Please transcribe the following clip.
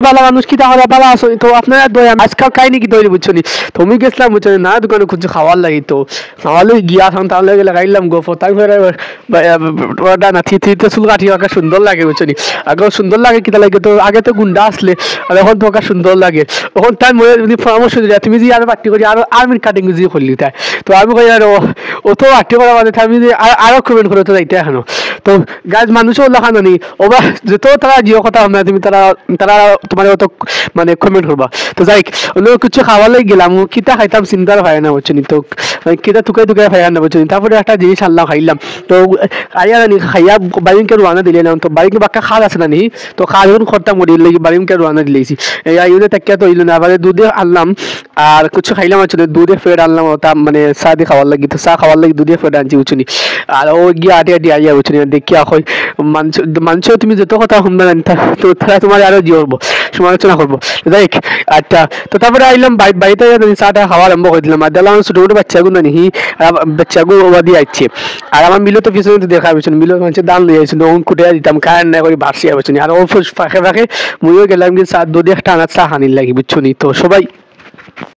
ভালো মানুষ কি তাহলে ভালো আসো তো আপনারা দয়া আজকাল খাইনি কি তৈরি বুঝছো নি তুমি গেছিলাম বুঝছো না দোকানে কিছু খাওয়ার লাগি তো খাওয়ালে গিয়া এখন তাহলে লাগাইলাম গোফ তারপরে না থিতে চুল কাটি আঁকা সুন্দর লাগে বুঝছো নি আগে সুন্দর লাগে কিতা লাগে তো আগে তো গুন্ডা আসলে আর এখন তো আঁকা সুন্দর লাগে এখন তাই মই পরামর্শ দিলা তুমি যে আরো পার্টি করি আরো আর্মির কাটিং যে করলি তাই তো আমি কই আর ও তো পার্টি করা মানে আমি যে আরো কমেন্ট করে তো যাইতে এখনো তো গাছ মানুষও লাগানো নি ওবা যত তারা জিও কথা আমরা তুমি তারা তারা তোমার অত মানে কমেন্ট করবা তো যাই অন্য কিছু খাওয়ার লাগি গেলাম কিতা খাইতাম চিন্তার হয় না বুঝছো নি তো কিতা টুকাই টুকাই খাই না বুঝছো নি তারপরে একটা জিনিস আল্লাহ খাইলাম তো আইয়া নি খাইয়া বাড়িকে রওনা দিলে না তো বাড়িকে বাক্কা খাল আছে না নি তো খাল যখন খরতাম করি লাগি বাড়িকে রওনা দিলেছি এই আইনে তাকিয়া তো হইল না আবার দুধে আনলাম আর কিছু খাইলাম হচ্ছে দুধে ফেড আনলাম ওটা মানে চা দিয়ে খাওয়ার লাগি তো চা খাওয়ার লাগি দুধে ফেড আনছি বুঝছো নি আর ও গিয়ে আটে আটে আইয়া বুঝছো নি দেখিয়া হয় মানুষ তুমি যত কথা শুনবে না তো তারা তোমার আরো জি করবো সমালোচনা করবো দেখ আচ্ছা তো তারপরে আইলাম বাড়িতে চাটা খাওয়া আরম্ভ করে দিলাম আর দিলাম ছোট ছোট বাচ্চাগুলো নাকি বাচ্চাগুলো ওবা দিয়ে আসছে আর আমার মিলো তো পিছনে তো দেখা পেয়েছিল মিলো মানুষের দাম লিয়ে আসছিল ওন কুটে দিতাম কারেন্ট না করে বাড়ছি পেছনে আর ও ফাঁকে ফাঁকে মুইও গেলাম কি চা দুধে একটা আনার চা হানির লাগি বুঝছো নি তো সবাই